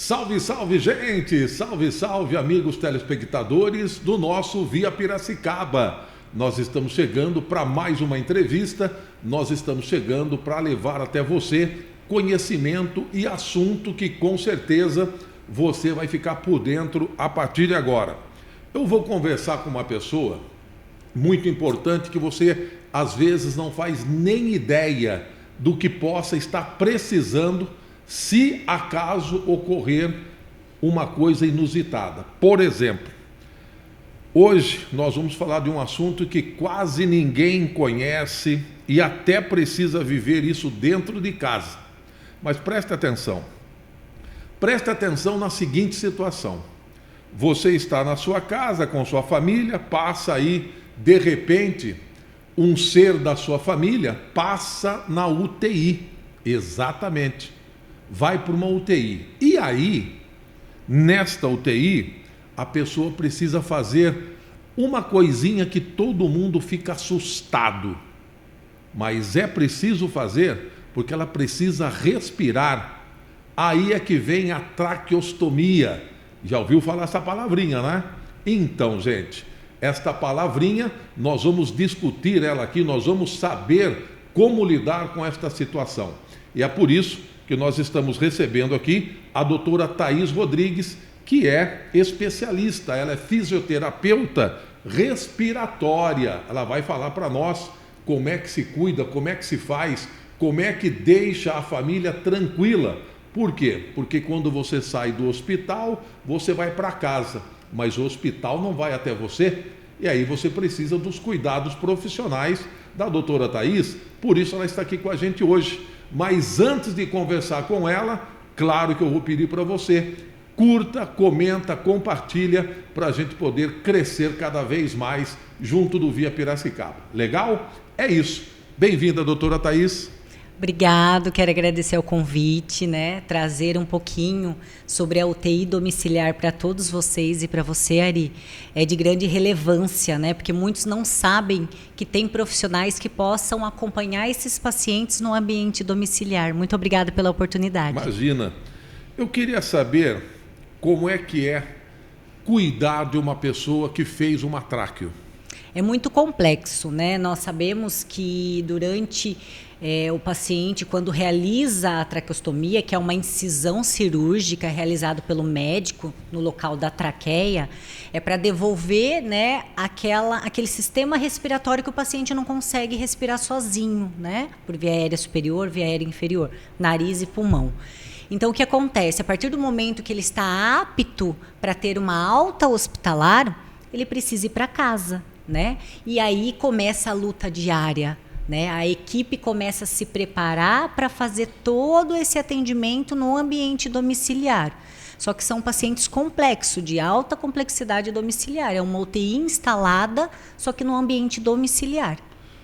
Salve, salve, gente! Salve, salve, amigos telespectadores do nosso Via Piracicaba. Nós estamos chegando para mais uma entrevista, nós estamos chegando para levar até você conhecimento e assunto que com certeza você vai ficar por dentro a partir de agora. Eu vou conversar com uma pessoa muito importante que você às vezes não faz nem ideia do que possa estar precisando se acaso ocorrer uma coisa inusitada. Por exemplo, hoje nós vamos falar de um assunto que quase ninguém conhece e até precisa viver isso dentro de casa. Mas preste atenção. Preste atenção na seguinte situação. Você está na sua casa com sua família, passa aí, de repente, um ser da sua família passa na UTI. Exatamente. Vai para uma UTI. E aí, nesta UTI, a pessoa precisa fazer uma coisinha que todo mundo fica assustado. Mas é preciso fazer porque ela precisa respirar. Aí é que vem a traqueostomia. Já ouviu falar essa palavrinha, né? Então, gente, esta palavrinha, nós vamos discutir ela aqui, nós vamos saber como lidar com esta situação. E é por isso que nós estamos recebendo aqui a doutora Thaís Rodrigues, que é especialista, ela é fisioterapeuta respiratória. Ela vai falar para nós como é que se cuida, como é que se faz, como é que deixa a família tranquila. Por quê? Porque quando você sai do hospital, você vai para casa, mas o hospital não vai até você, e aí você precisa dos cuidados profissionais da doutora Thaís, por isso ela está aqui com a gente hoje. Mas antes de conversar com ela, claro que eu vou pedir para você, curta, comenta, compartilha, para a gente poder crescer cada vez mais junto do Via Piracicaba. Legal? É isso. Bem-vinda, doutora Thaís. Obrigado, quero agradecer o convite, né? Trazer um pouquinho sobre a UTI domiciliar para todos vocês e para você, Ari, é de grande relevância, né? Porque muitos não sabem que tem profissionais que possam acompanhar esses pacientes no ambiente domiciliar. Muito obrigada pela oportunidade. Imagina, eu queria saber como é que é cuidar de uma pessoa que fez uma tráqueo. É muito complexo, né? Nós sabemos que durante o paciente, quando realiza a traqueostomia, que é uma incisão cirúrgica realizada pelo médico no local da traqueia, é para devolver, né, aquele sistema respiratório que o paciente não consegue respirar sozinho, né? Por via aérea superior, via aérea inferior, nariz e pulmão. Então, o que acontece? A partir do momento que ele está apto para ter uma alta hospitalar, ele precisa ir para casa, né? E aí começa a luta diária, né? A equipe começa a se preparar para fazer todo esse atendimento no ambiente domiciliar. Só que são pacientes complexos, de alta complexidade domiciliar. É uma UTI instalada, só que no ambiente domiciliar.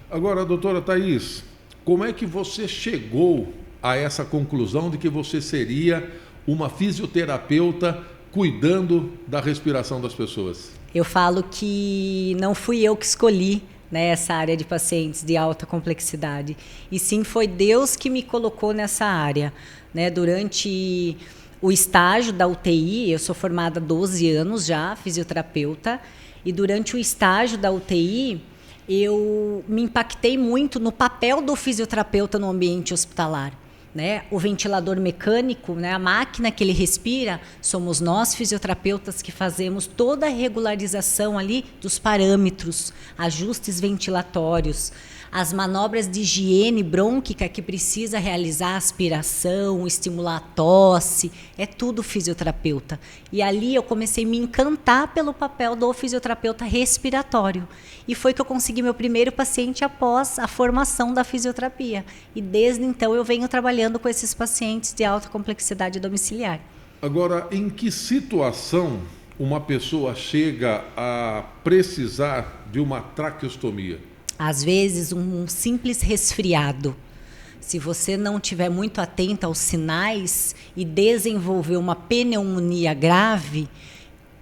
Agora, doutora Thaís, como é que você chegou a essa conclusão de que você seria uma fisioterapeuta cuidando da respiração das pessoas? Eu falo que não fui eu que escolhi, né, essa área de pacientes de alta complexidade, e sim foi Deus que me colocou nessa área, né? Durante o estágio da UTI, eu sou formada há 12 anos já, fisioterapeuta, e durante o estágio da UTI, eu me impactei muito no papel do fisioterapeuta no ambiente hospitalar. Né? O ventilador mecânico, né? A máquina que ele respira, somos nós fisioterapeutas que fazemos toda a regularização ali dos parâmetros, ajustes ventilatórios, as manobras de higiene brônquica que precisa realizar aspiração, estimular a tosse, é tudo fisioterapeuta. E ali eu comecei a me encantar pelo papel do fisioterapeuta respiratório. E foi que eu consegui meu primeiro paciente após a formação da fisioterapia. E desde então eu venho trabalhando com esses pacientes de alta complexidade domiciliar. Agora, em que situação uma pessoa chega a precisar de uma traqueostomia? Às vezes, um simples resfriado. Se você não estiver muito atento aos sinais e desenvolver uma pneumonia grave,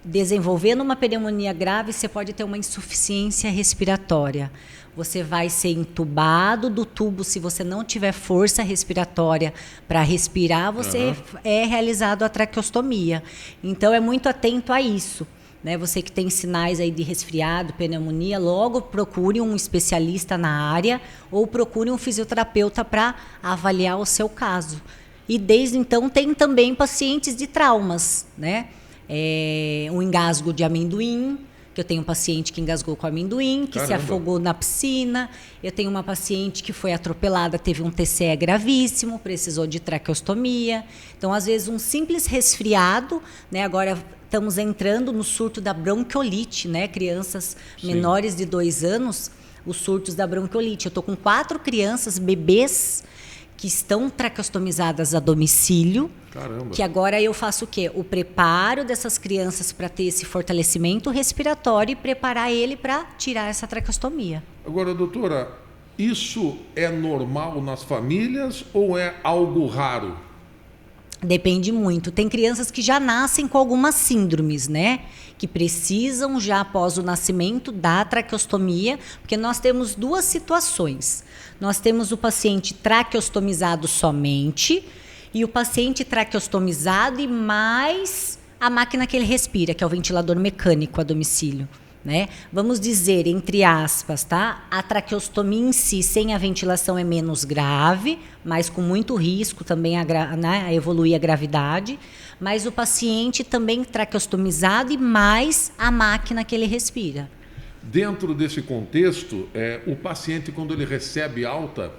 desenvolvendo uma pneumonia grave, você pode ter uma insuficiência respiratória. Você vai ser entubado do tubo, se você não tiver força respiratória para respirar, você é realizado a traqueostomia. Então, é muito atento a isso. Né? Você que tem sinais aí de resfriado, pneumonia, logo procure um especialista na área ou procure um fisioterapeuta para avaliar o seu caso. E desde então tem também pacientes de traumas, né? Um engasgo de amendoim, que eu tenho um paciente que engasgou com amendoim, que se afogou na piscina. Eu tenho uma paciente que foi atropelada, teve um TCE gravíssimo, precisou de traqueostomia. Então, às vezes, um simples resfriado, né? Agora estamos entrando no surto da bronquiolite, né? Crianças menores de 2 anos, os surtos da bronquiolite. Eu estou com 4 crianças, bebês, que estão traqueostomizadas a domicílio. Caramba. Que agora eu faço o quê? O preparo dessas crianças para ter esse fortalecimento respiratório e preparar ele para tirar essa traqueostomia. Agora, doutora, isso é normal nas famílias ou é algo raro? Depende muito. Tem crianças que já nascem com algumas síndromes, né? Que precisam já após o nascimento da traqueostomia, porque nós temos 2 situações. Nós temos o paciente traqueostomizado somente e o paciente traqueostomizado e mais a máquina que ele respira, que é o ventilador mecânico a domicílio. Né? Vamos dizer, entre aspas, tá? A traqueostomia em si, sem a ventilação, é menos grave, mas com muito risco também a evoluir a gravidade. Mas o paciente também traqueostomizado e mais a máquina que ele respira. Dentro desse contexto, o paciente, quando ele recebe alta,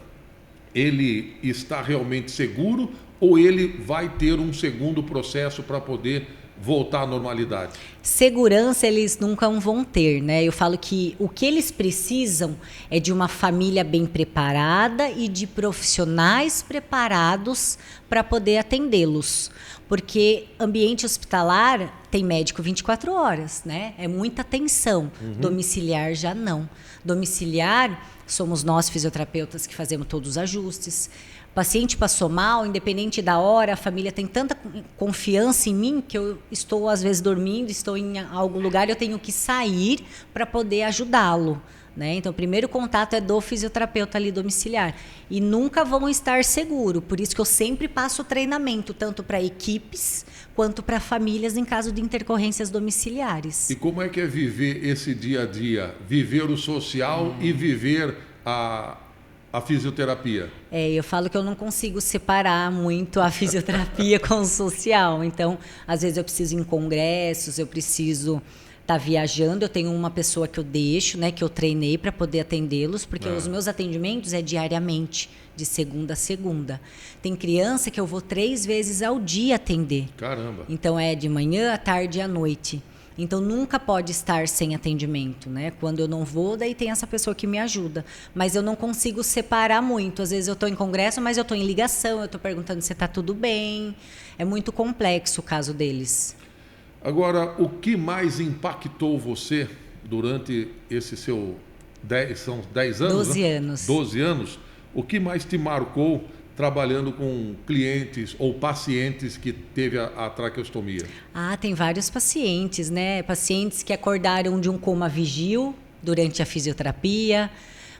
ele está realmente seguro ou ele vai ter um segundo processo para poder voltar à normalidade? Segurança eles nunca vão ter, né? Eu falo que o que eles precisam é de uma família bem preparada e de profissionais preparados para poder atendê-los. Porque ambiente hospitalar tem médico 24 horas, né? É muita atenção. Domiciliar já não. Domiciliar somos nós fisioterapeutas que fazemos todos os ajustes. O paciente passou mal, independente da hora, a família tem tanta confiança em mim que eu estou, às vezes, dormindo, estou em algum lugar, eu tenho que sair para poder ajudá-lo. Né? Então, o primeiro contato é do fisioterapeuta ali domiciliar. E nunca vão estar seguros. Por isso que eu sempre passo treinamento, tanto para equipes quanto para famílias em caso de intercorrências domiciliares. E como é que é viver esse dia a dia? Viver o social e viver a fisioterapia? Eu falo que eu não consigo separar muito a fisioterapia com o social. Então, às vezes eu preciso ir em congressos, eu preciso estar viajando. Eu tenho uma pessoa que eu deixo, né, que eu treinei para poder atendê-los, porque os meus atendimentos é diariamente, de segunda a segunda. Tem criança que eu vou 3 vezes ao dia atender. Caramba! Então, é de manhã, à tarde e à noite. Então, nunca pode estar sem atendimento, né? Quando eu não vou, daí tem essa pessoa que me ajuda. Mas eu não consigo separar muito. Às vezes eu estou em congresso, mas eu estou em ligação, eu estou perguntando se está tudo bem. É muito complexo o caso deles. Agora, o que mais impactou você durante esse seu 10 anos? 12 né? anos. 12 anos. O que mais te marcou trabalhando com clientes ou pacientes que teve a traqueostomia? Tem vários pacientes, né? Pacientes que acordaram de um coma vigil durante a fisioterapia,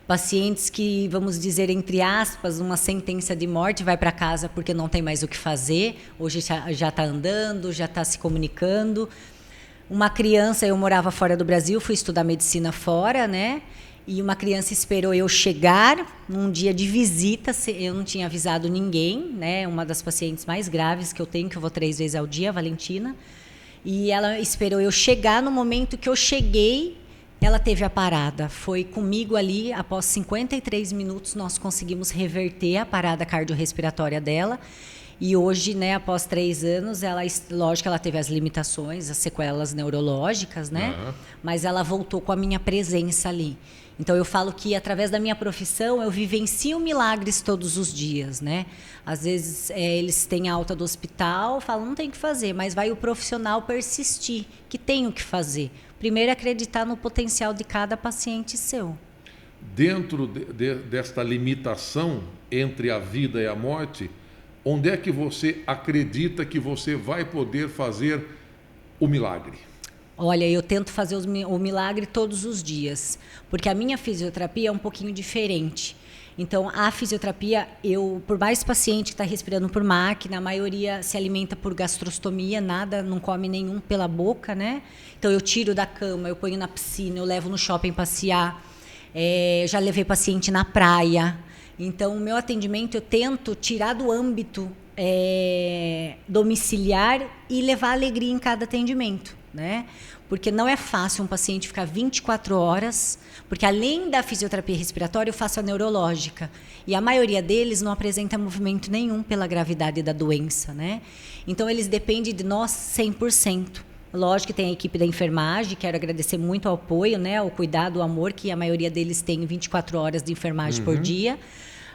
pacientes que, vamos dizer, entre aspas, uma sentença de morte, vai para casa porque não tem mais o que fazer, hoje já está andando, já está se comunicando. Uma criança, eu morava fora do Brasil, fui estudar medicina fora, né? E uma criança esperou eu chegar num dia de visita, eu não tinha avisado ninguém, né? Uma das pacientes mais graves que eu tenho, que eu vou 3 vezes ao dia, a Valentina. E ela esperou eu chegar. No momento que eu cheguei, ela teve a parada. Foi comigo ali, após 53 minutos, nós conseguimos reverter a parada cardiorrespiratória dela. E hoje, né, após 3 anos, lógico, ela teve as limitações, as sequelas neurológicas, né? Mas ela voltou com a minha presença ali. Então, eu falo que, através da minha profissão, eu vivencio milagres todos os dias, né? Às vezes, eles têm alta do hospital, falam, não tem o que fazer, mas vai o profissional persistir, que tem o que fazer. Primeiro, acreditar no potencial de cada paciente seu. Dentro desta limitação entre a vida e a morte, onde é que você acredita que você vai poder fazer o milagre? Olha, eu tento fazer o milagre todos os dias, porque a minha fisioterapia é um pouquinho diferente. Então, a fisioterapia, por mais paciente que está respirando por máquina, a maioria se alimenta por gastrostomia, nada, não come nenhum pela boca, né? Então, eu tiro da cama, eu ponho na piscina, eu levo no shopping passear, já levei paciente na praia. Então, o meu atendimento, eu tento tirar do âmbito domiciliar e levar alegria em cada atendimento, né? Porque não é fácil um paciente ficar 24 horas, porque além da fisioterapia respiratória, eu faço a neurológica. E a maioria deles não apresenta movimento nenhum pela gravidade da doença, né? Então, eles dependem de nós 100%. Lógico que tem a equipe da enfermagem, quero agradecer muito ao apoio, né, ao cuidado, ao amor, que a maioria deles tem 24 horas de enfermagem por dia.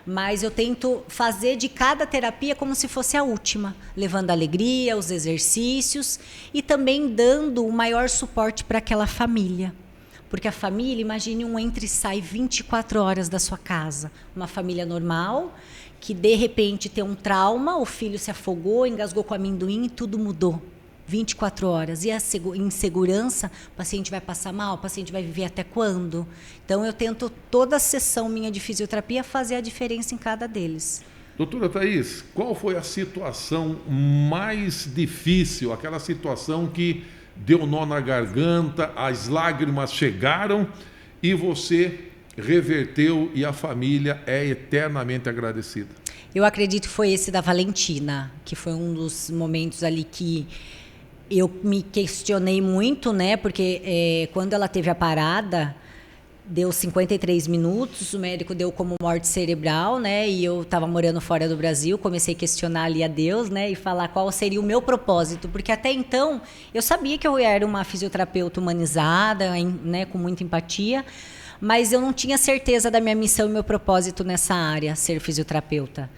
Mas eu tento fazer de cada terapia como se fosse a última, levando alegria, os exercícios e também dando o maior suporte para aquela família. Porque a família, imagine um entra e sai 24 horas da sua casa. Uma família normal, que de repente tem um trauma, o filho se afogou, engasgou com amendoim e tudo mudou. 24 horas. E a insegurança, o paciente vai passar mal, o paciente vai viver até quando? Então, eu tento, toda a sessão minha de fisioterapia, fazer a diferença em cada deles. Doutora Thaís, qual foi a situação mais difícil, aquela situação que deu nó na garganta, as lágrimas chegaram e você reverteu e a família é eternamente agradecida? Eu acredito que foi esse da Valentina, que foi um dos momentos ali que eu me questionei muito, né? Porque quando ela teve a parada, deu 53 minutos, o médico deu como morte cerebral, né? E eu estava morando fora do Brasil, comecei a questionar ali a Deus, né? E falar qual seria o meu propósito, porque até então eu sabia que eu era uma fisioterapeuta humanizada, né? Com muita empatia, mas eu não tinha certeza da minha missão e meu propósito nessa área, ser fisioterapeuta.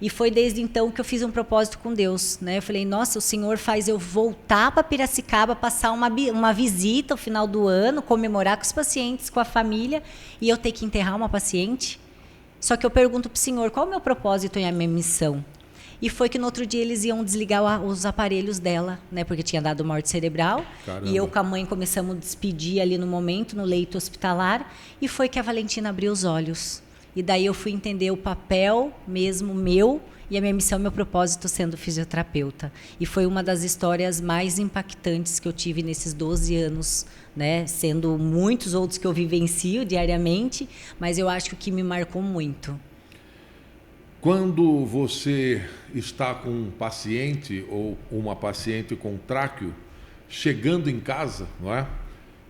E foi desde então que eu fiz um propósito com Deus, né? Eu falei, nossa, o Senhor faz eu voltar para Piracicaba, passar uma visita ao final do ano, comemorar com os pacientes, com a família, e eu ter que enterrar uma paciente. Só que eu pergunto para o Senhor, qual é o meu propósito e a minha missão? E foi que no outro dia eles iam desligar os aparelhos dela, né? Porque tinha dado morte cerebral. Caramba. E eu com a mãe começamos a despedir ali no momento, no leito hospitalar, e foi que a Valentina abriu os olhos. E daí eu fui entender o papel mesmo meu e a minha missão, meu propósito sendo fisioterapeuta. E foi uma das histórias mais impactantes que eu tive nesses 12 anos, né? Sendo muitos outros que eu vivencio diariamente, mas eu acho que o que me marcou muito. Quando você está com um paciente ou uma paciente com tráqueo, chegando em casa, não é?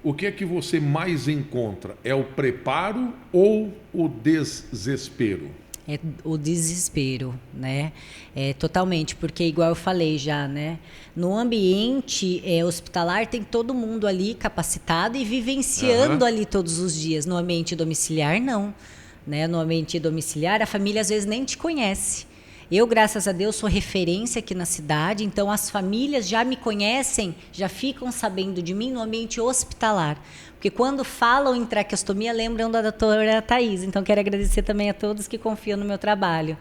O que é que você mais encontra? É o preparo ou o desespero? É o desespero, né? Totalmente, porque igual eu falei já, né? No ambiente hospitalar tem todo mundo ali capacitado e vivenciando ali todos os dias. No ambiente domiciliar, não. Né? No ambiente domiciliar, a família às vezes nem te conhece. Eu, graças a Deus, sou referência aqui na cidade, então as famílias já me conhecem, já ficam sabendo de mim no ambiente hospitalar. Porque quando falam em traqueostomia, lembram da doutora Thaís. Então, quero agradecer também a todos que confiam no meu trabalho.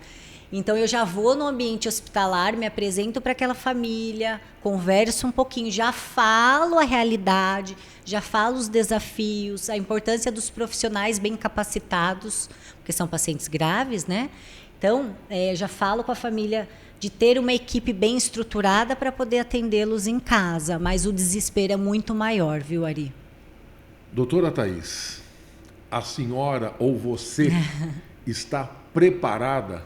Então, eu já vou no ambiente hospitalar, me apresento para aquela família, converso um pouquinho, já falo a realidade, já falo os desafios, a importância dos profissionais bem capacitados, porque são pacientes graves, né? Então, já falo com a família de ter uma equipe bem estruturada para poder atendê-los em casa, mas o desespero é muito maior, viu, Ari? Doutora Thaís, a senhora ou você está preparada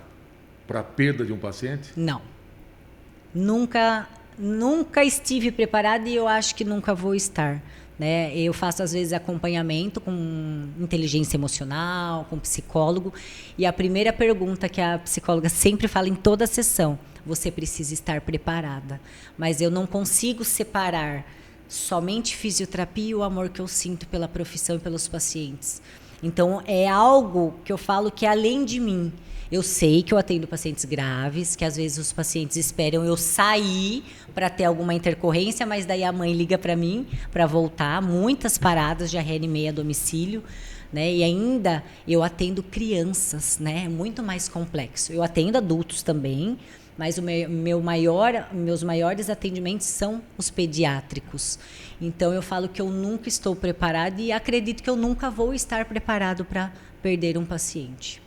para a perda de um paciente? Não. Nunca estive preparada e eu acho que nunca vou estar. Né? Eu faço, às vezes, acompanhamento com inteligência emocional, com psicólogo, e a primeira pergunta que a psicóloga sempre fala em toda a sessão, você precisa estar preparada. Mas eu não consigo separar somente fisioterapia e o amor que eu sinto pela profissão e pelos pacientes. Então, é algo que eu falo que é além de mim. Eu sei que eu atendo pacientes graves, que às vezes os pacientes esperam eu sair para ter alguma intercorrência, mas daí a mãe liga para mim para voltar. Muitas paradas, já reanimei a domicílio, né? E ainda eu atendo crianças, né? É muito mais complexo. Eu atendo adultos também, mas meus maiores atendimentos são os pediátricos. Então eu falo que eu nunca estou preparada e acredito que eu nunca vou estar preparado para perder um paciente.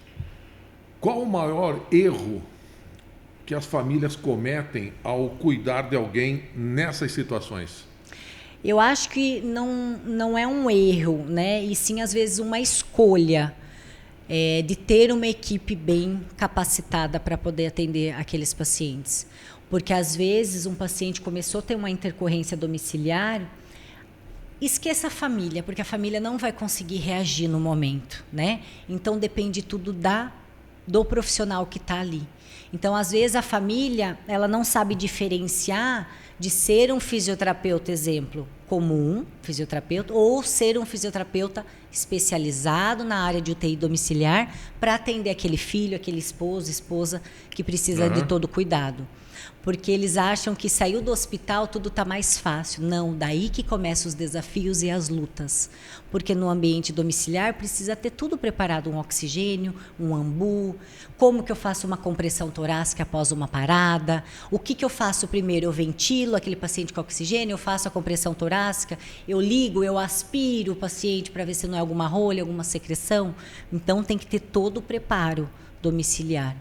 Qual o maior erro que as famílias cometem ao cuidar de alguém nessas situações? Eu acho que não é um erro, né? E sim, às vezes, uma escolha de ter uma equipe bem capacitada para poder atender aqueles pacientes. Porque, às vezes, um paciente começou a ter uma intercorrência domiciliar, esqueça a família, porque a família não vai conseguir reagir no momento, né? Então, depende tudo do profissional que está ali. Então, às vezes, a família ela não sabe diferenciar de ser um fisioterapeuta, exemplo, comum, fisioterapeuta, ou ser um fisioterapeuta especializado na área de UTI domiciliar para atender aquele filho, aquele esposo, esposa que precisa de todo cuidado. Porque eles acham que saiu do hospital tudo está mais fácil. Não, daí que começam os desafios e as lutas. Porque no ambiente domiciliar precisa ter tudo preparado, um oxigênio, um ambu, como que eu faço uma compressão torácica após uma parada, o que eu faço primeiro, eu ventilo aquele paciente com oxigênio, eu faço a compressão torácica, eu ligo, eu aspiro o paciente para ver se não é alguma rolha, alguma secreção. Então tem que ter todo o preparo domiciliar.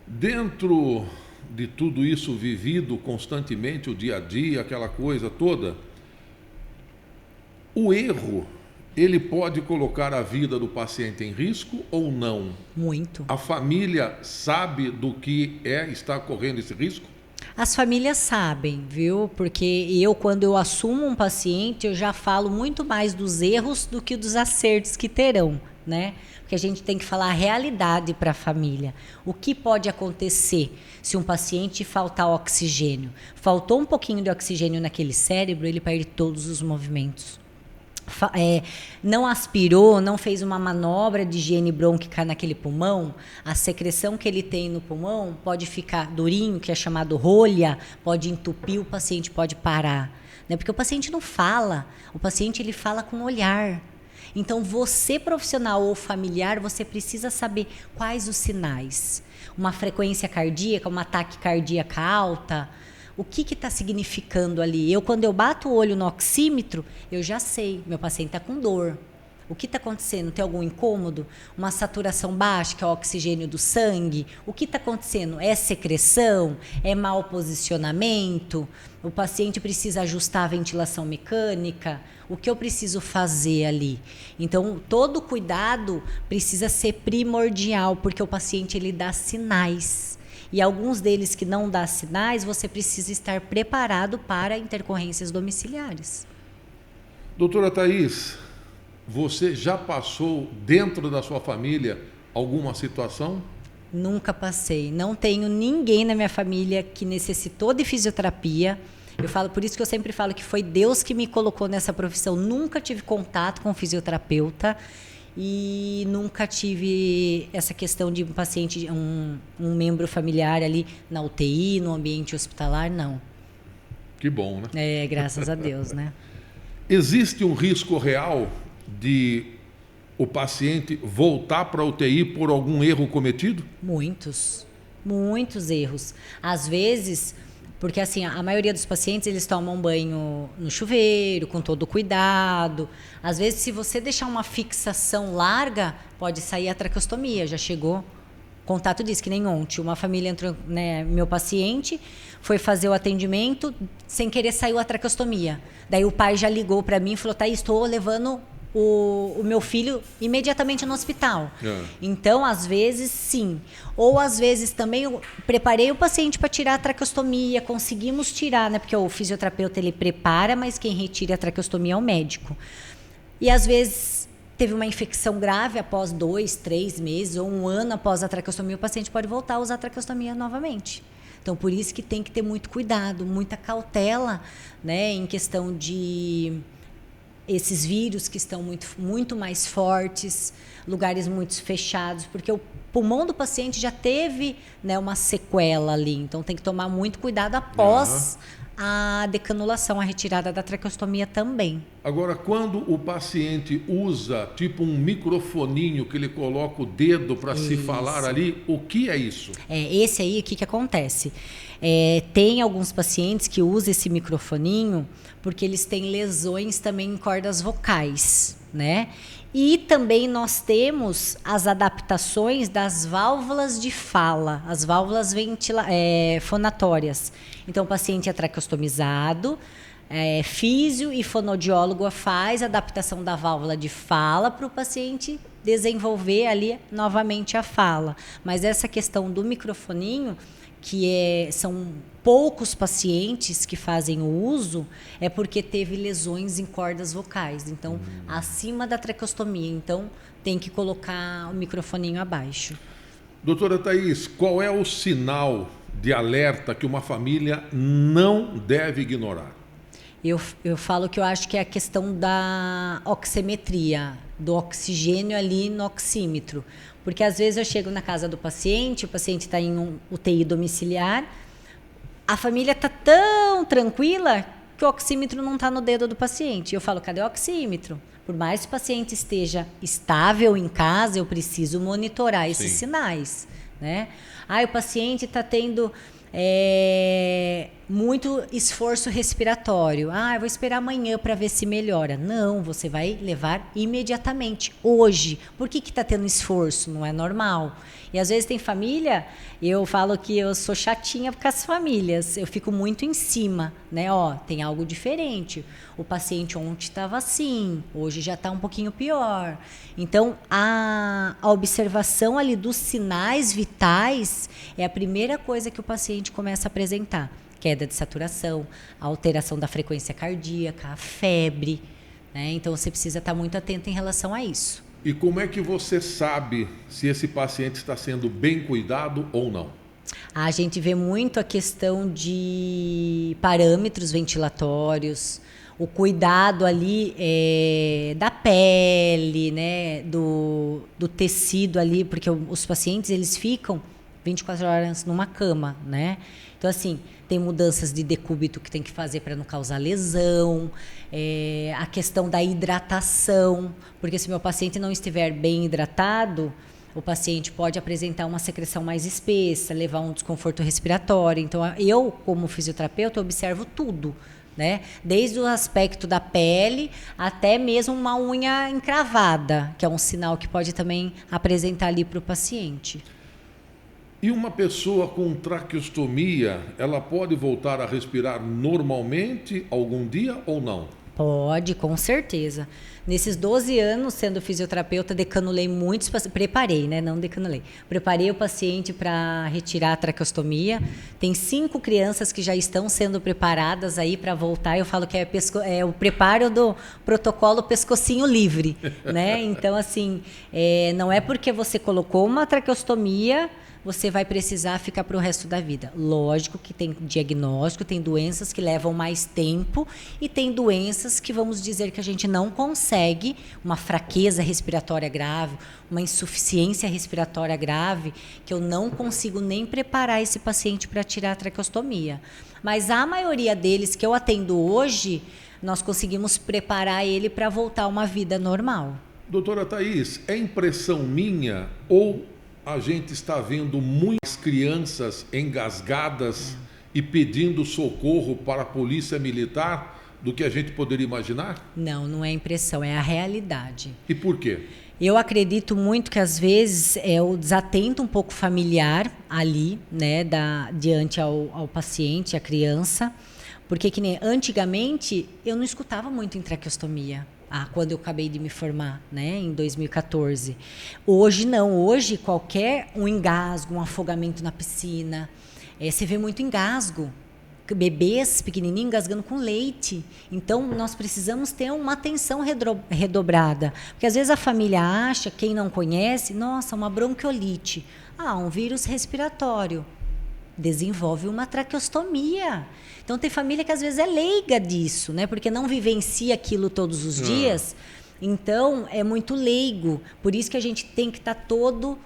Dentro de tudo isso vivido constantemente, o dia a dia, aquela coisa toda, o erro, ele pode colocar a vida do paciente em risco ou não? Muito. A família sabe do que está correndo esse risco? As famílias sabem, viu? Porque quando eu assumo um paciente, eu já falo muito mais dos erros do que dos acertos que terão, né? Porque a gente tem que falar a realidade para a família. O que pode acontecer se um paciente faltar oxigênio? Faltou um pouquinho de oxigênio naquele cérebro, ele perde todos os movimentos. Não aspirou, não fez uma manobra de higiene brônquica naquele pulmão, a secreção que ele tem no pulmão pode ficar durinho, que é chamado rolha, pode entupir, o paciente pode parar. Né? Porque o paciente não fala, o paciente ele fala com o olhar. Então, você profissional ou familiar, você precisa saber quais os sinais. Uma frequência cardíaca, uma taquicardia alta, o que está significando ali? Quando eu bato o olho no oxímetro, eu já sei, meu paciente está com dor. O que está acontecendo? Tem algum incômodo? Uma saturação baixa, que é o oxigênio do sangue? O que está acontecendo? É secreção? É mau posicionamento? O paciente precisa ajustar a ventilação mecânica? O que eu preciso fazer ali? Então, todo cuidado precisa ser primordial, porque o paciente ele dá sinais. E alguns deles que não dá sinais, você precisa estar preparado para intercorrências domiciliares. Doutora Thaís, você já passou dentro da sua família alguma situação? Nunca passei. Não tenho ninguém na minha família que necessitou de fisioterapia. Eu falo, por isso que eu sempre falo que foi Deus que me colocou nessa profissão. Nunca tive contato com fisioterapeuta e nunca tive essa questão de um paciente, um membro familiar ali na UTI, no ambiente hospitalar, não. Que bom, né? Graças a Deus, né? Existe um risco real de o paciente voltar para a UTI por algum erro cometido? Muitos erros. Às vezes, porque assim, a maioria dos pacientes, eles tomam banho no chuveiro, com todo cuidado. Às vezes, se você deixar uma fixação larga, pode sair a traqueostomia. Já chegou contato disso, que nem ontem. Uma família entrou, né, meu paciente foi fazer o atendimento, sem querer saiu a traqueostomia. Daí o pai já ligou para mim e falou, Thaís, estou levando o meu filho imediatamente no hospital. Então, às vezes, sim. Ou, às vezes, também eu preparei o paciente para tirar a traqueostomia, conseguimos tirar, né? Porque o fisioterapeuta, ele prepara, mas quem retira a traqueostomia é o médico. E, às vezes, teve uma infecção grave após 2, 3 meses ou 1 ano após a traqueostomia, o paciente pode voltar a usar a traqueostomia novamente. Então, por isso que tem que ter muito cuidado, muita cautela, né? Em questão de esses vírus que estão muito mais fortes, lugares muito fechados, porque o pulmão do paciente já teve, né, uma sequela ali, então tem que tomar muito cuidado após a decanulação, a retirada da traqueostomia também. Agora, quando o paciente usa tipo um microfoninho que ele coloca o dedo para se falar ali, o que é isso? Esse aí, o que acontece? Tem alguns pacientes que usam esse microfoninho porque eles têm lesões também em cordas vocais, né? E também nós temos as adaptações das válvulas de fala, as válvulas fonatórias. Então, o paciente é traqueostomizado, físio e fonoaudiólogo faz a adaptação da válvula de fala para o paciente desenvolver ali novamente a fala. Mas essa questão do microfoninho, são poucos pacientes que fazem o uso, é porque teve lesões em cordas vocais. Então, acima da traqueostomia. Então, tem que colocar o microfoninho abaixo. Doutora Thaís, qual é o sinal de alerta que uma família não deve ignorar? Eu falo que eu acho que é a questão da oximetria, do oxigênio ali no oxímetro. Porque às vezes eu chego na casa do paciente, o paciente está em um UTI domiciliar, a família está tão tranquila que o oxímetro não está no dedo do paciente. Eu falo, cadê o oxímetro? Por mais que o paciente esteja estável em casa, eu preciso monitorar esses sinais, né? O paciente está tendo muito esforço respiratório. Eu vou esperar amanhã para ver se melhora. Não, você vai levar imediatamente, hoje. Por que está tendo esforço? Não é normal. E às vezes tem família, eu falo que eu sou chatinha com as famílias, eu fico muito em cima, né? Tem algo diferente. O paciente ontem estava assim, hoje já está um pouquinho pior. Então, a observação ali dos sinais vitais é a primeira coisa que o paciente começa a apresentar. Queda de saturação, alteração da frequência cardíaca, a febre, né? Então, você precisa estar muito atento em relação a isso. E como é que você sabe se esse paciente está sendo bem cuidado ou não? A gente vê muito a questão de parâmetros ventilatórios, o cuidado ali da pele, né, do tecido ali, porque os pacientes eles ficam 24 horas numa cama, né? Então, assim, tem mudanças de decúbito que tem que fazer para não causar lesão, a questão da hidratação, porque se meu paciente não estiver bem hidratado, o paciente pode apresentar uma secreção mais espessa, levar um desconforto respiratório. Então, eu, como fisioterapeuta, observo tudo, né? Desde o aspecto da pele até mesmo uma unha encravada, que é um sinal que pode também apresentar ali para o paciente. E uma pessoa com traqueostomia, ela pode voltar a respirar normalmente algum dia ou não? Pode, com certeza. Nesses 12 anos sendo fisioterapeuta, decanulei muitos pacientes. Preparei, né? Não decanulei. Preparei o paciente para retirar a traqueostomia. Tem 5 crianças que já estão sendo preparadas aí para voltar. Eu falo que é o preparo do protocolo pescocinho livre, né? Então, assim, não é porque você colocou uma traqueostomia você vai precisar ficar para o resto da vida. Lógico que tem diagnóstico, tem doenças que levam mais tempo e tem doenças que vamos dizer que a gente não consegue, uma fraqueza respiratória grave, uma insuficiência respiratória grave, que eu não consigo nem preparar esse paciente para tirar a traqueostomia. Mas a maioria deles que eu atendo hoje, nós conseguimos preparar ele para voltar a uma vida normal. Doutora Thaís, é impressão minha ou a gente está vendo muitas crianças engasgadas e pedindo socorro para a polícia militar do que a gente poderia imaginar? Não, não é impressão, é a realidade. E por quê? Eu acredito muito que às vezes é o desatento um pouco familiar ali, né, diante ao paciente, à criança, porque que nem antigamente eu não escutava muito em traqueostomia. Quando eu acabei de me formar, né, em 2014. Hoje não, hoje qualquer um engasgo, um afogamento na piscina, você vê muito engasgo, bebês pequenininhos engasgando com leite. Então, nós precisamos ter uma atenção redobrada, porque às vezes a família acha, quem não conhece, nossa, uma bronquiolite, um vírus respiratório. Desenvolve uma traqueostomia. Então, tem família que às vezes é leiga disso, né? Porque não vivencia aquilo todos os dias. Então, é muito leigo. Por isso que a gente tem que estar todo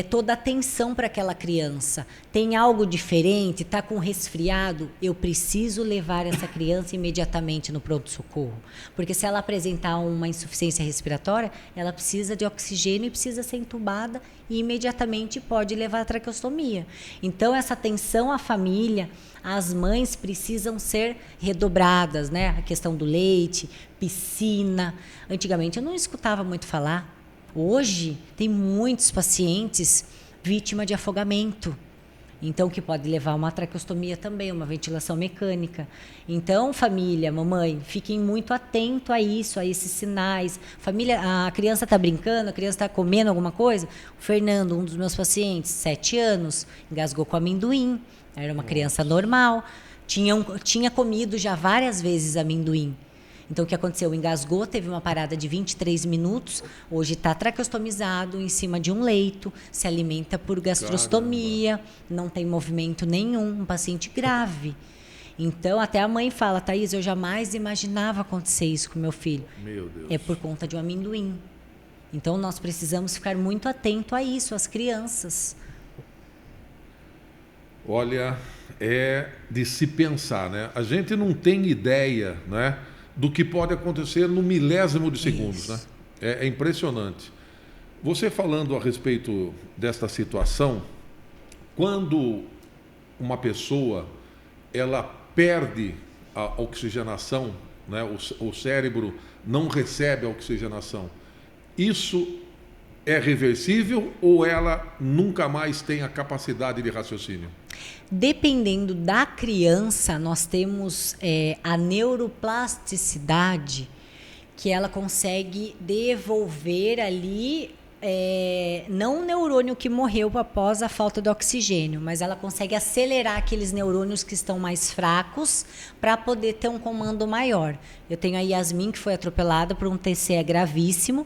toda a atenção para aquela criança. Tem algo diferente, está com resfriado, eu preciso levar essa criança imediatamente no pronto-socorro. Porque se ela apresentar uma insuficiência respiratória, ela precisa de oxigênio e precisa ser entubada e imediatamente pode levar a traqueostomia. Então, essa atenção à família, as mães precisam ser redobradas, né? A questão do leite, piscina. Antigamente eu não escutava muito falar. Hoje, tem muitos pacientes vítimas de afogamento. Então, que pode levar a uma traqueostomia também, uma ventilação mecânica. Então, família, mamãe, fiquem muito atento a isso, a esses sinais. Família, a criança está brincando, a criança está comendo alguma coisa. O Fernando, um dos meus pacientes, 7 anos, engasgou com amendoim. Era uma criança normal. Tinha comido já várias vezes amendoim. Então, o que aconteceu? Engasgou, teve uma parada de 23 minutos, hoje está traqueostomizado em cima de um leito, se alimenta por gastrostomia, não tem movimento nenhum, um paciente grave. Então, até a mãe fala, Thaís, eu jamais imaginava acontecer isso com meu filho. Meu Deus. É por conta de um amendoim. Então, nós precisamos ficar muito atento a isso, às crianças. Olha, é de se pensar, né? A gente não tem ideia, né, do que pode acontecer no milésimo de segundos, né? É impressionante. Você falando a respeito desta situação, quando uma pessoa ela perde a oxigenação, né? O cérebro não recebe a oxigenação, isso é reversível ou ela nunca mais tem a capacidade de raciocínio? Dependendo da criança, nós temos a neuroplasticidade, que ela consegue devolver ali, não o neurônio que morreu após a falta de oxigênio, mas ela consegue acelerar aqueles neurônios que estão mais fracos para poder ter um comando maior. Eu tenho a Yasmin, que foi atropelada por um TCE gravíssimo.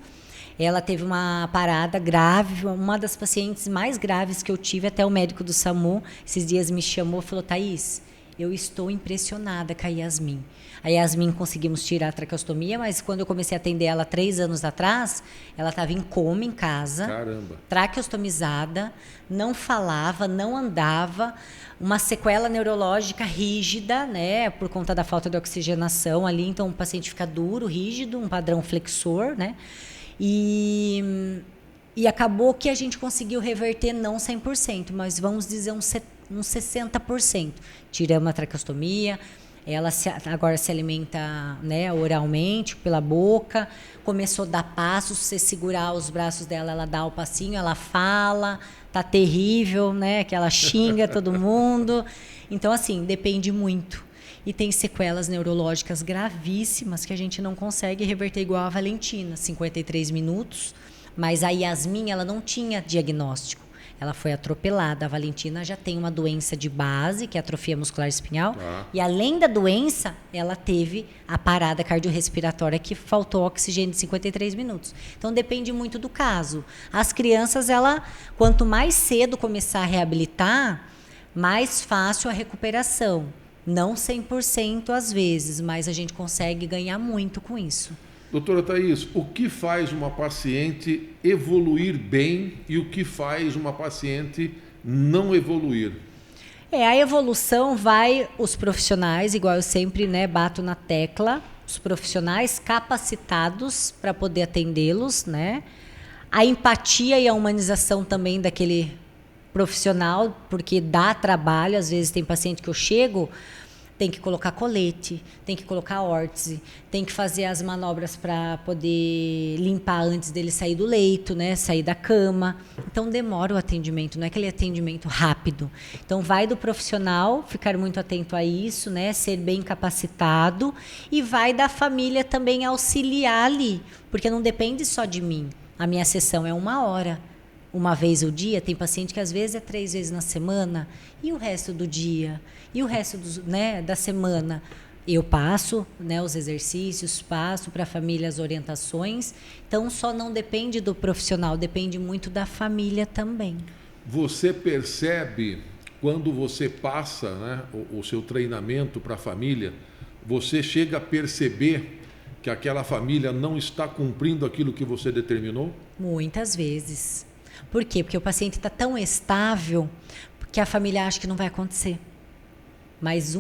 Ela teve uma parada grave, uma das pacientes mais graves que eu tive, até o médico do SAMU, esses dias me chamou e falou, Thaís, eu estou impressionada com a Yasmin. A Yasmin conseguimos tirar a traqueostomia, mas quando eu comecei a atender ela 3 anos atrás, ela estava em coma em casa. Caramba. Traqueostomizada, não falava, não andava, uma sequela neurológica rígida, né, por conta da falta de oxigenação ali, então o paciente fica duro, rígido, um padrão flexor, né? E acabou que a gente conseguiu reverter não 100%, mas vamos dizer uns 60%. Tiramos a traqueostomia, ela agora se alimenta, né, oralmente, pela boca, começou a dar passos, você segurar os braços dela, ela dá o passinho, ela fala, tá terrível, né, que ela xinga todo mundo. Então, assim, depende muito. E tem sequelas neurológicas gravíssimas que a gente não consegue reverter igual a Valentina, 53 minutos. Mas a Yasmin, ela não tinha diagnóstico. Ela foi atropelada. A Valentina já tem uma doença de base, que é a atrofia muscular espinhal. E além da doença, ela teve a parada cardiorrespiratória que faltou oxigênio de 53 minutos. Então, depende muito do caso. As crianças, quanto mais cedo começar a reabilitar, mais fácil a recuperação. Não 100% às vezes, mas a gente consegue ganhar muito com isso. Doutora Thaís, o que faz uma paciente evoluir bem e o que faz uma paciente não evoluir? A evolução vai os profissionais, igual eu sempre, né, bato na tecla, os profissionais capacitados para poder atendê-los, né? A empatia e a humanização também daquele profissional, porque dá trabalho, às vezes tem paciente que eu chego, tem que colocar colete, tem que colocar órtese, tem que fazer as manobras para poder limpar antes dele sair do leito, né, sair da cama. Então demora o atendimento, não é aquele atendimento rápido. Então vai do profissional ficar muito atento a isso, né, ser bem capacitado, e vai da família também auxiliar ali, porque não depende só de mim. A minha sessão é 1 hora. Uma vez ao dia, tem paciente que às vezes é 3 vezes na semana, e o resto do dia, e o resto da semana. Eu passo, né, os exercícios, passo para a família as orientações, então só não depende do profissional, depende muito da família também. Você percebe, quando você passa, né, o seu treinamento para a família, você chega a perceber que aquela família não está cumprindo aquilo que você determinou? Muitas vezes. Por quê? Porque o paciente está tão estável que a família acha que não vai acontecer. Mas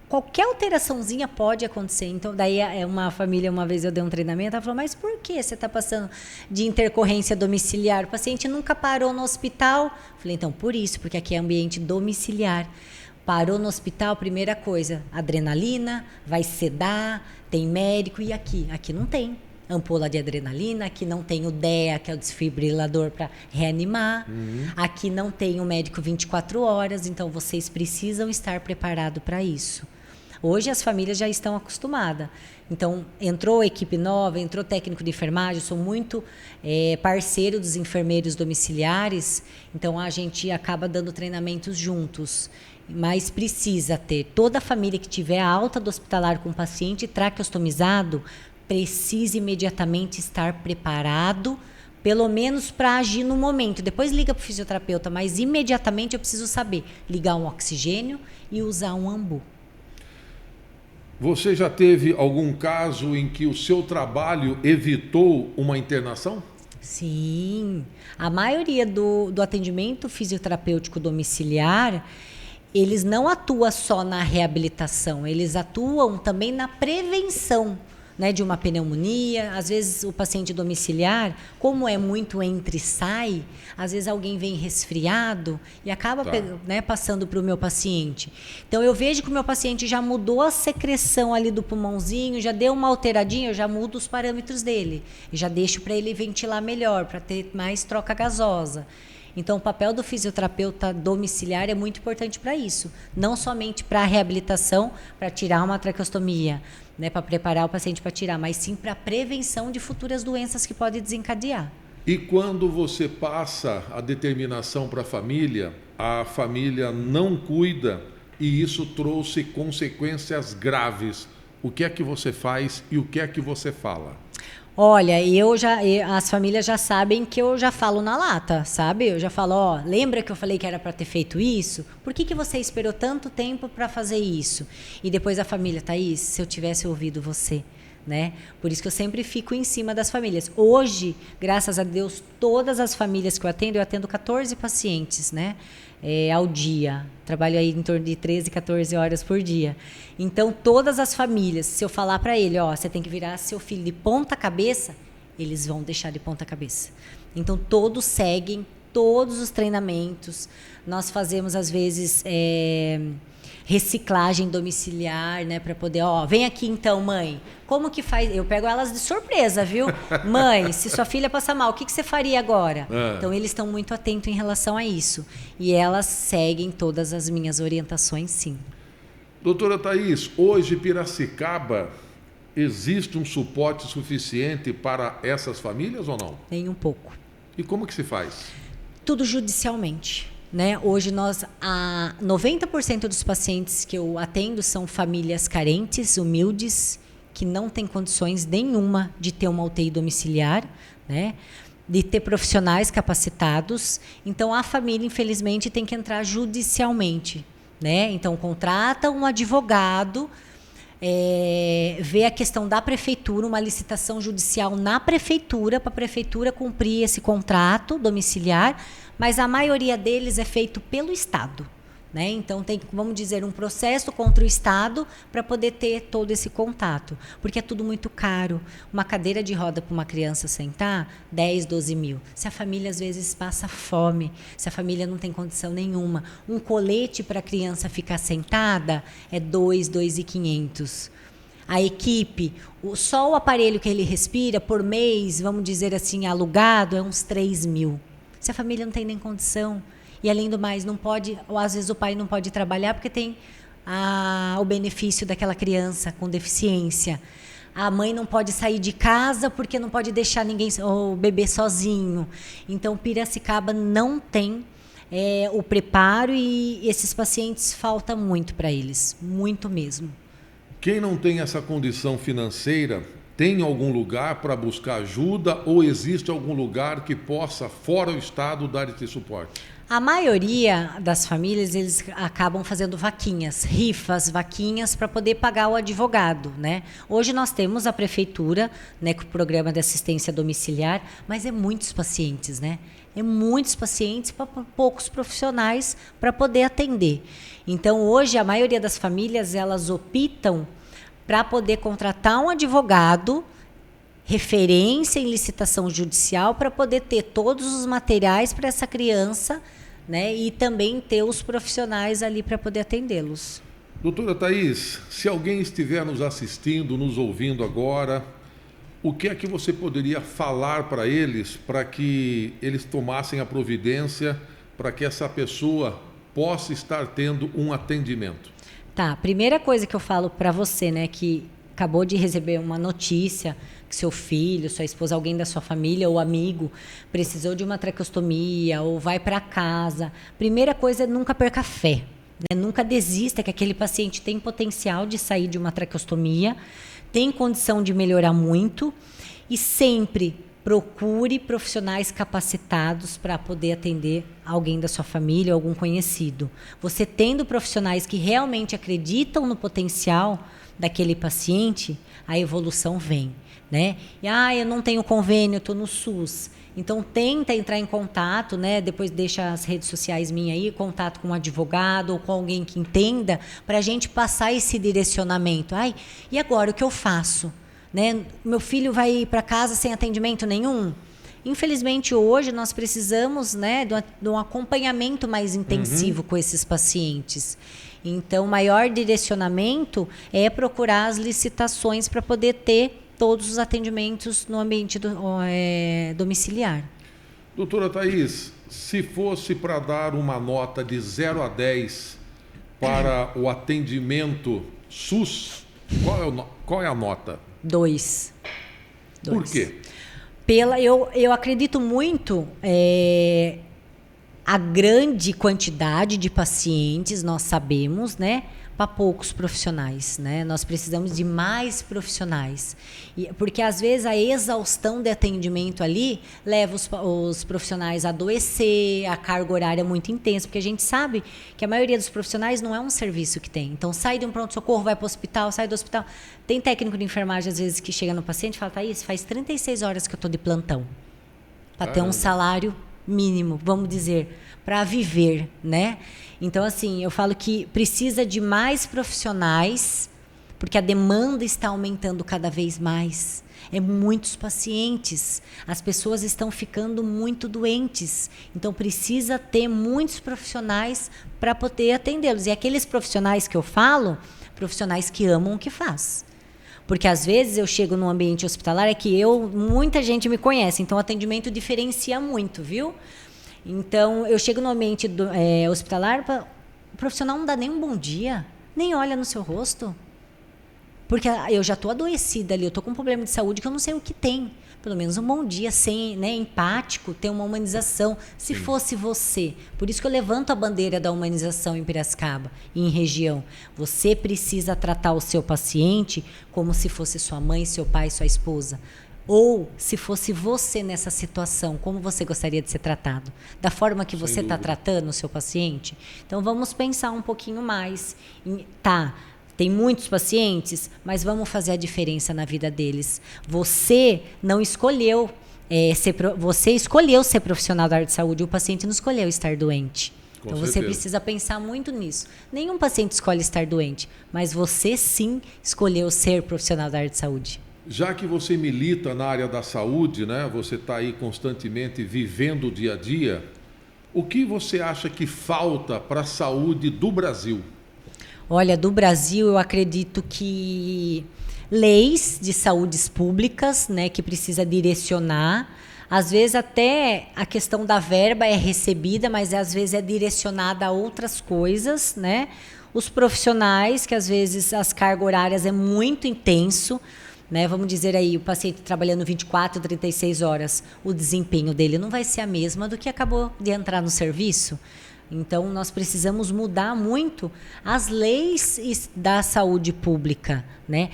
qualquer alteraçãozinha pode acontecer. Então, daí uma família, uma vez eu dei um treinamento, ela falou, mas por que você está passando de intercorrência domiciliar? O paciente nunca parou no hospital. Eu falei, então, por isso, porque aqui é ambiente domiciliar. Parou no hospital, primeira coisa, adrenalina, vai sedar, tem médico, e aqui não tem ampola de adrenalina, aqui não tem o DEA, que é o desfibrilador para reanimar, aqui não tem o médico 24 horas, então vocês precisam estar preparados para isso. Hoje as famílias já estão acostumadas. Então, entrou equipe nova, entrou técnico de enfermagem, sou muito parceiro dos enfermeiros domiciliares, então a gente acaba dando treinamentos juntos. Mas precisa ter, toda a família que tiver alta do hospitalar com paciente traqueostomizado, precisa imediatamente estar preparado, pelo menos para agir no momento. Depois liga para o fisioterapeuta, mas imediatamente eu preciso saber ligar um oxigênio e usar um ambu. Você já teve algum caso em que o seu trabalho evitou uma internação? Sim, a maioria do atendimento fisioterapêutico domiciliar, eles não atuam só na reabilitação, eles atuam também na prevenção, né, de uma pneumonia. Às vezes o paciente9domiciliar, como é muito entra e sai, às vezes alguém vem resfriado e acaba passando para o meu paciente. Então eu vejo que o meu paciente já mudou a secreção ali do pulmãozinho, já deu uma alteradinha, eu já mudo os parâmetros dele, já deixo para ele ventilar melhor, para ter mais troca gasosa. Então, o papel do fisioterapeuta domiciliar é muito importante para isso. Não somente para a reabilitação, para tirar uma traqueostomia, né, para preparar o paciente para tirar, mas sim para a prevenção de futuras doenças que podem desencadear. E quando você passa a determinação para a família não cuida e isso trouxe consequências graves, o que é que você faz e o que é que você fala? Olha, as famílias já sabem que eu já falo na lata, sabe? Eu já falo, lembra que eu falei que era para ter feito isso? Por que você esperou tanto tempo para fazer isso? E depois a família, Thaís, se eu tivesse ouvido você, né? Por isso que eu sempre fico em cima das famílias. Hoje, graças a Deus, todas as famílias que eu atendo 14 pacientes, né? Ao dia. Trabalho aí em torno de 13, 14 horas por dia. Então, todas as famílias, se eu falar para ele, você tem que virar seu filho de ponta cabeça, eles vão deixar de ponta cabeça. Então, todos seguem todos os treinamentos. Nós fazemos, às vezes, reciclagem domiciliar, né, para poder, vem aqui então, mãe, como que faz? Eu pego elas de surpresa, viu? Mãe, se sua filha passar mal, o que você faria agora? Então, eles estão muito atentos em relação a isso. E elas seguem todas as minhas orientações, sim. Doutora Thaís, hoje Piracicaba, existe um suporte suficiente para essas famílias ou não? Nem um pouco. E como que se faz? Tudo judicialmente. Né? Hoje, 90% dos pacientes que eu atendo são famílias carentes, humildes, que não têm condições nenhuma de ter uma UTI domiciliar, né? De ter profissionais capacitados. Então, a família, infelizmente, tem que entrar judicialmente. Né? Então, contrata um advogado, vê a questão da prefeitura, uma licitação judicial na prefeitura, para a prefeitura cumprir esse contrato domiciliar, mas a maioria deles é feito pelo Estado. Né? Então, tem, vamos dizer, um processo contra o Estado para poder ter todo esse contato. Porque é tudo muito caro. Uma cadeira de roda para uma criança sentar, 10, 12 mil. Se a família, às vezes, passa fome, se a família não tem condição nenhuma, um colete para a criança ficar sentada é 2.500. A equipe, só o aparelho que ele respira, por mês, vamos dizer assim, alugado, é uns 3 mil. Se a família não tem nem condição, e além do mais, não pode, ou às vezes o pai não pode trabalhar porque tem o benefício daquela criança com deficiência. A mãe não pode sair de casa porque não pode deixar o bebê sozinho. Então, Piracicaba não tem o preparo e esses pacientes falta muito para eles, muito mesmo. Quem não tem essa condição financeira, tem algum lugar para buscar ajuda ou existe algum lugar que possa, fora o Estado, dar esse suporte? A maioria das famílias, eles acabam fazendo vaquinhas, rifas, vaquinhas para poder pagar o advogado, né? Hoje nós temos a prefeitura, né, com o programa de assistência domiciliar, mas é muitos pacientes, né? É muitos pacientes para poucos profissionais para poder atender. Então, hoje, a maioria das famílias, elas optam para poder contratar um advogado, referência em licitação judicial, para poder ter todos os materiais para essa criança, né? E também ter os profissionais ali para poder atendê-los. Doutora Thaís, se alguém estiver nos assistindo, nos ouvindo agora, o que é que você poderia falar para eles, para que eles tomassem a providência, para que essa pessoa possa estar tendo um atendimento? Tá, primeira coisa que eu falo para você, né, que acabou de receber uma notícia que seu filho, sua esposa, alguém da sua família ou amigo precisou de uma traqueostomia ou vai para casa. Primeira coisa é nunca perca fé. Nunca desista, que aquele paciente tem potencial de sair de uma traqueostomia, tem condição de melhorar muito, e sempre procure profissionais capacitados para poder atender alguém da sua família ou algum conhecido. Você tendo profissionais que realmente acreditam no potencial daquele paciente, a evolução vem, né? E, eu não tenho convênio, eu estou no SUS. Então, tenta entrar em contato, né? Depois deixa as redes sociais minhas aí, contato com um advogado ou com alguém que entenda, para a gente passar esse direcionamento. E agora, o que eu faço? Né? Meu filho vai para casa sem atendimento nenhum? Infelizmente, hoje, nós precisamos, né, de um acompanhamento mais intensivo com esses pacientes. Então, o maior direcionamento é procurar as licitações para poder ter todos os atendimentos no ambiente domiciliar. Doutora Thaís, se fosse para dar uma nota de 0 a 10 para o atendimento SUS, qual é a nota? 2. Por quê? Eu acredito muito a grande quantidade de pacientes, nós sabemos, né? Para poucos profissionais, né? Nós precisamos de mais profissionais. Porque, às vezes, a exaustão de atendimento ali leva os profissionais a adoecer, a carga horária é muito intensa, porque a gente sabe que a maioria dos profissionais não é um serviço que tem. Então, sai de um pronto-socorro, vai para o hospital, sai do hospital. Tem técnico de enfermagem, às vezes, que chega no paciente e fala, Thaís, faz 36 horas que eu estou de plantão. Para ter um salário mínimo, vamos dizer, para viver, né? Então, assim, eu falo que precisa de mais profissionais, porque a demanda está aumentando cada vez mais. Muitos pacientes, as pessoas estão ficando muito doentes. Então, precisa ter muitos profissionais para poder atendê-los. E aqueles profissionais que eu falo, profissionais que amam o que faz. Porque, às vezes, eu chego num ambiente hospitalar, muita gente me conhece, então o atendimento diferencia muito, viu? Então, eu chego no ambiente hospitalar, o profissional não dá nem um bom dia, nem olha no seu rosto. Porque eu já estou adoecida ali, eu estou com um problema de saúde que eu não sei o que tem. Pelo menos um bom dia, empático, ter uma humanização. Se fosse você. Por isso que eu levanto a bandeira da humanização em Piracicaba e em região. Você precisa tratar o seu paciente como se fosse sua mãe, seu pai, sua esposa. Ou, se fosse você nessa situação, como você gostaria de ser tratado? Da forma que você está tratando o seu paciente? Então, vamos pensar um pouquinho mais. Tem muitos pacientes, mas vamos fazer a diferença na vida deles. Você não escolheu, você escolheu ser profissional da área de saúde, o paciente não escolheu estar doente. Então, você precisa pensar muito nisso. Nenhum paciente escolhe estar doente, mas você sim escolheu ser profissional da área de saúde. Já que você milita na área da saúde, né? Você está aí constantemente vivendo o dia a dia, o que você acha que falta para a saúde do Brasil? Olha, do Brasil, eu acredito que leis de saúdes públicas, né, que precisa direcionar. Às vezes até a questão da verba é recebida, mas às vezes é direcionada a outras coisas, né? Os profissionais, que às vezes as cargas horárias é muito intenso, né? Vamos dizer aí, o paciente trabalhando 24, 36 horas, o desempenho dele não vai ser a mesma do que acabou de entrar no serviço. Então, nós precisamos mudar muito as leis da saúde pública, né?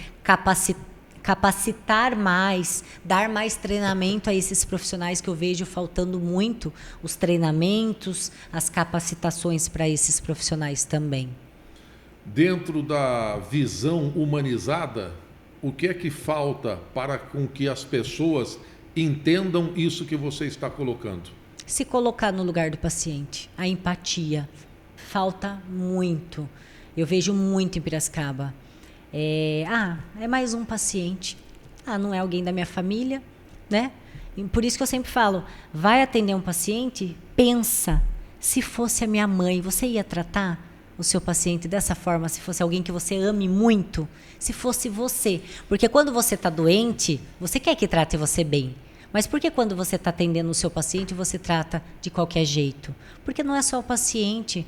Capacitar mais, dar mais treinamento a esses profissionais, que eu vejo faltando muito os treinamentos, as capacitações para esses profissionais também. Dentro da visão humanizada, o que é que falta para com que as pessoas entendam isso que você está colocando? Se colocar no lugar do paciente, a empatia, falta muito. Eu vejo muito em Piracicaba. É mais um paciente. Não é alguém da minha família, né? E por isso que eu sempre falo, vai atender um paciente, pensa, se fosse a minha mãe, você ia tratar o seu paciente dessa forma, se fosse alguém que você ame muito, se fosse você. Porque quando você está doente, você quer que trate você bem. Mas por que quando você está atendendo o seu paciente, você trata de qualquer jeito? Porque não é só o paciente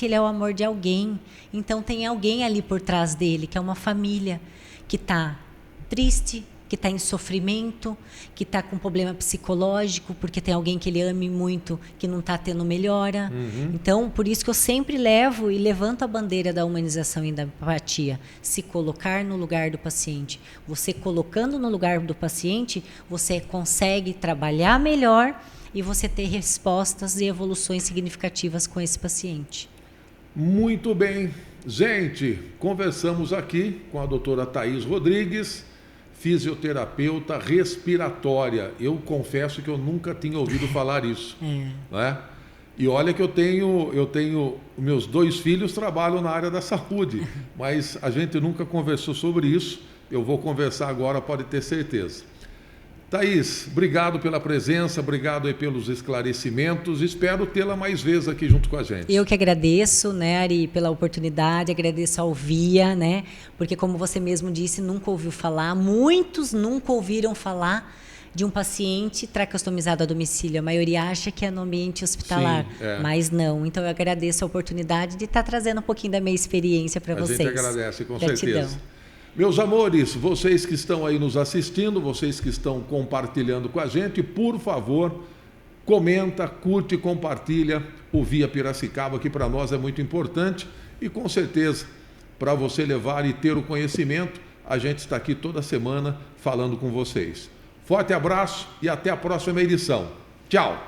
ele é o amor de alguém. Então tem alguém ali por trás dele, que é uma família, que está triste, que está em sofrimento, que está com problema psicológico, porque tem alguém que ele ame muito, que não está tendo melhora. Então, por isso que eu sempre levo e levanto a bandeira da humanização e da empatia. Se colocar no lugar do paciente. Você colocando no lugar do paciente, você consegue trabalhar melhor e você ter respostas e evoluções significativas com esse paciente. Muito bem. Gente, conversamos aqui com a doutora Thaís Rodrigues, fisioterapeuta respiratória. Eu confesso que eu nunca tinha ouvido falar isso. Né? E olha que eu tenho meus 2 filhos trabalham na área da saúde, mas a gente nunca conversou sobre isso. Eu vou conversar agora, pode ter certeza. Thaís, obrigado pela presença, obrigado aí pelos esclarecimentos, espero tê-la mais vezes aqui junto com a gente. Eu que agradeço, né, Ari, pela oportunidade, agradeço ao VIA, né, porque como você mesmo disse, nunca ouviu falar, muitos nunca ouviram falar de um paciente traqueostomizado a domicílio, a maioria acha que é no ambiente hospitalar, mas não, então eu agradeço a oportunidade de estar trazendo um pouquinho da minha experiência para vocês. A gente agradece, com certeza. Meus amores, vocês que estão aí nos assistindo, vocês que estão compartilhando com a gente, por favor, comenta, curte e compartilha o Via Piracicaba, que para nós é muito importante e com certeza para você levar e ter o conhecimento, a gente está aqui toda semana falando com vocês. Forte abraço e até a próxima edição. Tchau!